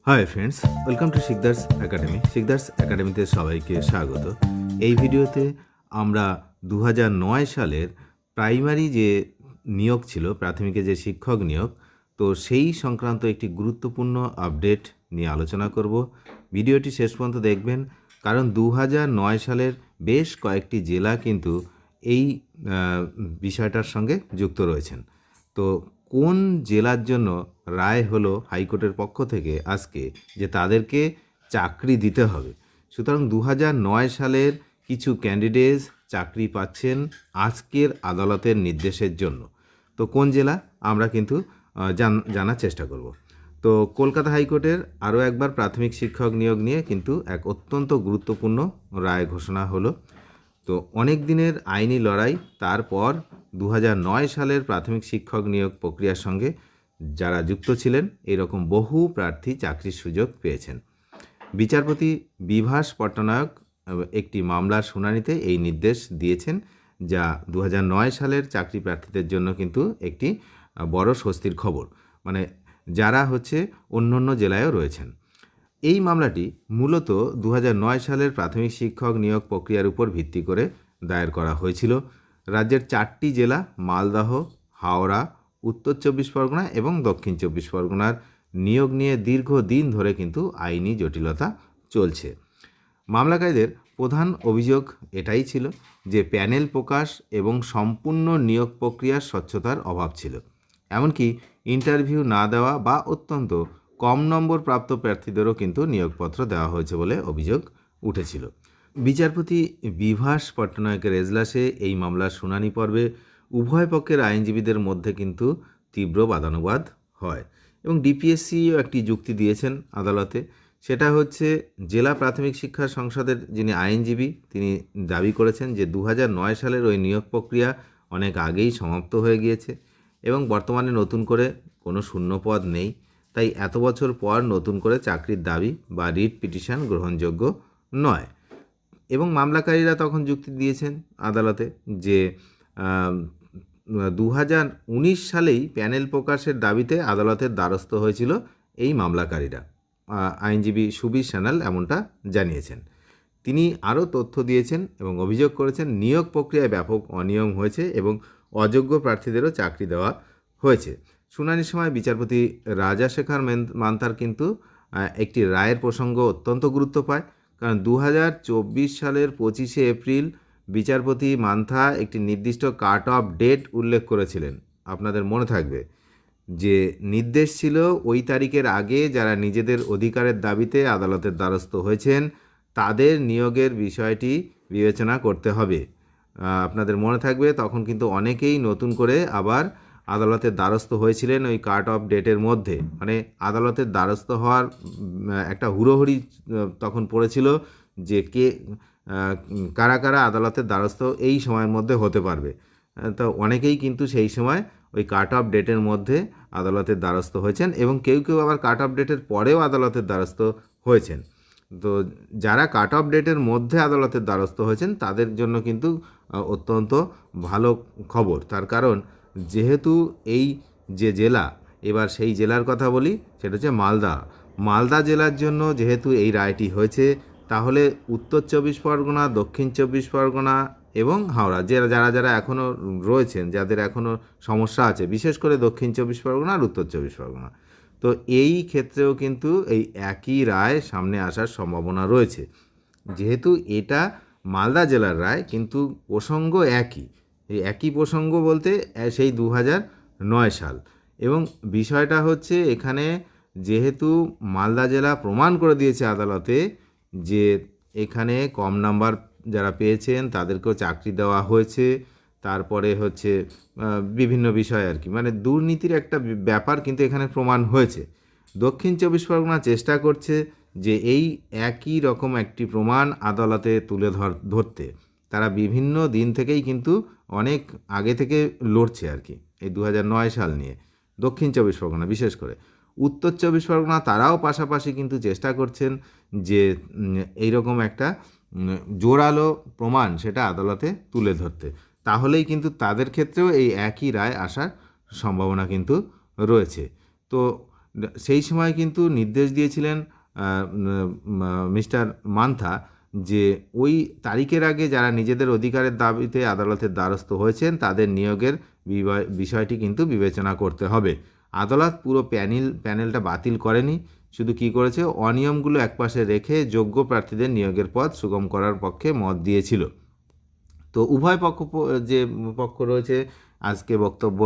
Hi friends, welcome to Sikdar's academy. Sikdar's একাডেমিতে সবাইকে স্বাগত। এই ভিডিওতে আমরা 2009 সালের প্রাইমারি যে নিয়োগ ছিল, প্রাথমিকে যে শিক্ষক নিয়োগ, তো সেই সংক্রান্ত একটি গুরুত্বপূর্ণ আপডেট নিয়ে আলোচনা করব। ভিডিওটি শেষ পর্যন্ত দেখবেন, কারণ 2009 সালের বেশ কয়েকটি জেলা কিন্তু এই বিষয়টার সঙ্গে যুক্ত রয়েছেন। তো কোন জেলার জন্য রায় হলো হাইকোর্টের পক্ষ থেকে আজকে যে তাদেরকে চাকরি দিতে হবে। সুতরাং 2009 সালের কিছু ক্যান্ডিডেটস চাকরি পাচ্ছেন আজকের আদালতের নির্দেশের জন্য। তো কোন জেলা আমরা কিন্তু জানার চেষ্টা করব। তো কলকাতা হাইকোর্টের আরও একবার প্রাথমিক শিক্ষক নিয়োগ নিয়ে কিন্তু এক অত্যন্ত গুরুত্বপূর্ণ রায় ঘোষণা হলো। তো অনেক দিনের আইনি লড়াই, তারপর 2009 সালের প্রাথমিক শিক্ষক নিয়োগ প্রক্রিয়ার সঙ্গে যারা যুক্ত ছিলেন এরকম বহু প্রার্থী চাকরির সুযোগ পেয়েছেন। বিচারপতি বিভাস পট্টনায়ক একটি মামলার শুনানিতে এই নির্দেশ দিয়েছেন, যা 2009 সালের চাকরি প্রার্থীদের জন্য কিন্তু একটি বড় স্বস্তির খবর, মানে যারা অন্য অন্য জেলায়ও রয়েছেন। এই মামলাটি মূলত 2009 সালের প্রাথমিক শিক্ষক নিয়োগ প্রক্রিয়ার উপর ভিত্তি করে দায়ের করা হয়েছিল। রাজ্যের 4টি জেলা মালদহ, হাওড়া, উত্তর 24 পরগনা এবং দক্ষিণ 24 পরগনার নিয়োগ নিয়ে দীর্ঘদিন ধরে কিন্তু আইনি জটিলতা চলছে। মামলাকারীদের প্রধান অভিযোগ এটাই ছিল যে প্যানেল প্রকাশ এবং সম্পূর্ণ নিয়োগ প্রক্রিয়ার স্বচ্ছতার অভাব ছিল। এমনকি ইন্টারভিউ না দেওয়া বা অত্যন্ত কম নম্বর প্রাপ্ত প্রার্থীদেরও কিন্তু নিয়োগপত্র দেওয়া হয়েছে বলে অভিযোগ উঠেছিল। বিচারপতি বিভাস পট্টনায়কের এজলাসে এই মামলার শুনানি পর্বে উভয় পক্ষের আইনজীবীদের মধ্যে কিন্তু তীব্র বাদানুবাদ হয় এবং ডিপিএসসিও একটি যুক্তি দিয়েছেন আদালতে। সেটা জেলা প্রাথমিক শিক্ষা সংসদের যিনি আইনজীবী তিনি দাবি করেছেন যে 2009 সালের ওই নিয়োগ প্রক্রিয়া অনেক আগেই সমাপ্ত হয়ে গিয়েছে এবং বর্তমানে নতুন করে কোনো শূন্য পদ নেই, তাই এত বছর পর নতুন করে চাকরির দাবি বা রিট পিটিশন গ্রহণযোগ্য নয়। এবং মামলাকারীরা তখন যুক্তি দিয়েছেন আদালতে যে 2019 সালেই প্যানেল প্রকাশের দাবিতে আদালতের দ্বারস্থ হয়েছিল এই মামলাকারীরা। আইনজীবী সুবীর সান্যাল এমনটা জানিয়েছেন। তিনি আরও তথ্য দিয়েছেন এবং অভিযোগ করেছেন নিয়োগ প্রক্রিয়ায় ব্যাপক অনিয়ম হয়েছে এবং অযোগ্য প্রার্থীদেরও চাকরি দেওয়া হয়েছে। শুনানির সময় বিচারপতি রাজাশেখর মান্তার কিন্তু একটি রায়ের প্রসঙ্গ অত্যন্ত গুরুত্ব পায়, কারণ 2024 সালের 25শে এপ্রিল বিচারপতি মান্থা একটি নির্দিষ্ট কাট অফ ডেট উল্লেখ করেছিলেন। আপনাদের মনে থাকবে যে নির্দেশ ছিল ওই তারিখের আগে যারা নিজেদের অধিকারের দাবিতে আদালতের দ্বারস্থ হয়েছেন তাদের নিয়োগের বিষয়টি বিবেচনা করতে হবে। আপনাদের মনে থাকবে তখন কিন্তু অনেকেই নতুন করে আবার আদালতের দ্বারস্থ হয়েছিলেন ওই কাট অফ ডেটের মধ্যে, মানে আদালতের দ্বারস্থ হওয়ার একটা হুড়োহুড়ি তখন পড়েছিল যে কারা কারা আদালতের দ্বারস্থ এই সময়ের মধ্যে হতে পারবে। তো অনেকেই কিন্তু সেই সময় ওই কাট অফ ডেটের মধ্যে আদালতের দ্বারস্থ হয়েছেন এবং কেউ কেউ আবার কাট অফ ডেটের পরেও আদালতের দ্বারস্থ হয়েছেন। তো যারা কাট অফ ডেটের মধ্যে আদালতের দ্বারস্থ হয়েছেন তাদের জন্য কিন্তু অত্যন্ত ভালো খবর, তার কারণ যেহেতু এই যে জেলা, এবার সেই জেলার কথা বলি, সেটা মালদা জেলার জন্য যেহেতু এই রায়টি হয়েছে, তাহলে উত্তর 24 পরগনা, দক্ষিণ 24 পরগনা এবং হাওড়া যারা যারা এখনও রয়েছেন, যাদের এখনও সমস্যা আছে, বিশেষ করে দক্ষিণ 24 পরগনা আর উত্তর 24 পরগনা, তো এই ক্ষেত্রেও কিন্তু এই একই রায় সামনে আসার সম্ভাবনা রয়েছে। যেহেতু এটা মালদা জেলার রায় কিন্তু প্রসঙ্গ একই, এই একই প্রসঙ্গ বলতে সেই 2009 সাল, এবং বিষয়টা এখানে যেহেতু মালদা জেলা প্রমাণ করে দিয়েছে আদালতে যে এখানে কম নাম্বার যারা পেয়েছেন তাদেরকেও চাকরি দেওয়া হয়েছে, তারপরে বিভিন্ন বিষয় আর কি, মানে দুর্নীতির একটা ব্যাপার কিন্তু এখানে প্রমাণ হয়েছে। দক্ষিণ 24 পরগনা চেষ্টা করছে যে এই একই রকম একটি প্রমাণ আদালতে তুলে ধরতে। তারা বিভিন্ন দিন থেকেই কিন্তু অনেক আগে থেকে লড়ছে আর কি এই 2009 সাল নিয়ে। দক্ষিণ 24 পরগনা বিশেষ করে, উত্তর 24 পরগনা তারাও পাশাপাশি কিন্তু চেষ্টা করছেন যে এইরকম একটা জোরালো প্রমাণ সেটা আদালতে তুলে ধরতে, তাহলেই কিন্তু তাদের ক্ষেত্রেও এই একই রায় আসার সম্ভাবনা কিন্তু রয়েছে। তো সেই সময় কিন্তু নির্দেশ দিয়েছিলেন মিস্টার মান্থা যে ওই তারিখের আগে যারা নিজেদের অধিকারের দাবিতে আদালতের দ্বারস্থ হয়েছেন তাদের নিয়োগের বিষয়টি কিন্তু বিবেচনা করতে হবে। আদালত পুরো প্যানেলটা বাতিল করেনি, শুধু কি করেছে, অনিয়মগুলো একপাশে রেখে যোগ্য প্রার্থীদের নিয়োগের পথ সুগম করার পক্ষে মত দিয়েছিল। তো উভয় যে পক্ষ রয়েছে আজকে বক্তব্য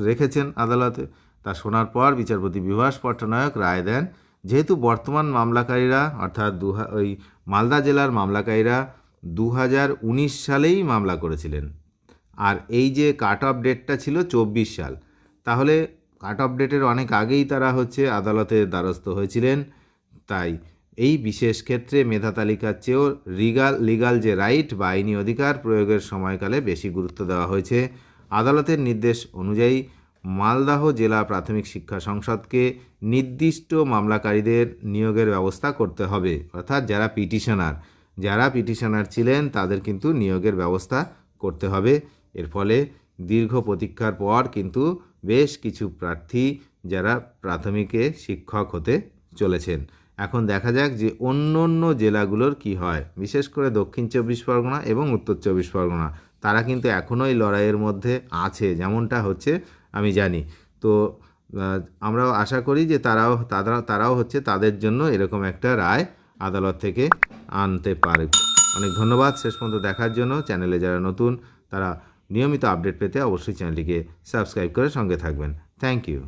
রেখেছেন আদালতে, তা শোনার পর বিচারপতি বিভাস পট্টনায়ক রায় দেন, যেহেতু বর্তমান মামলাকারীরা অর্থাৎ ওই মালদা জেলার মামলাকারীরা 2019 সালেই মামলা করেছিলেন, আর এই যে কাট অফ ডেটটা ছিল 24 সাল, তাহলে কাট অফ ডেটের অনেক আগেই তারা আদালতের দ্বারস্থ হয়েছিলেন। তাই এই বিশেষ ক্ষেত্রে মেধা তালিকার চেয়েও লিগাল যে রাইট বা আইনি অধিকার প্রয়োগের সময়কালে বেশি গুরুত্ব দেওয়া হয়েছে। আদালতের নির্দেশ অনুযায়ী মালদহ জেলা প্রাথমিক শিক্ষা সংসদকে নির্দিষ্ট মামলাকারীদের নিয়োগের ব্যবস্থা করতে হবে, অর্থাৎ যারা পিটিশনার ছিলেন তাদের কিন্তু নিয়োগের ব্যবস্থা করতে হবে। এর ফলে দীর্ঘ প্রতীক্ষার পর কিন্তু বেশ কিছু প্রার্থী যারা প্রাথমিকে শিক্ষক হতে চলেছেন। এখন দেখা যাক যে অন্য জেলাগুলোর কি হয়, বিশেষ করে দক্ষিণ 24 পরগনা এবং উত্তর 24 পরগনা, তারা কিন্তু এখনও এই লড়াইয়ের মধ্যে আছে, যেমনটা হচ্ছে আমি জানি। তো আমরাও আশা করি যে তারাও তাদের জন্য এরকম একটা রায় আদালত থেকে আনতে পারে। অনেক ধন্যবাদ শেষ পর্যন্ত দেখার জন্য। চ্যানেলে যারা নতুন তারা নিয়মিত আপডেট পেতে অবশ্যই চ্যানেলটিকে সাবস্ক্রাইব করে সঙ্গে থাকবেন। Thank you.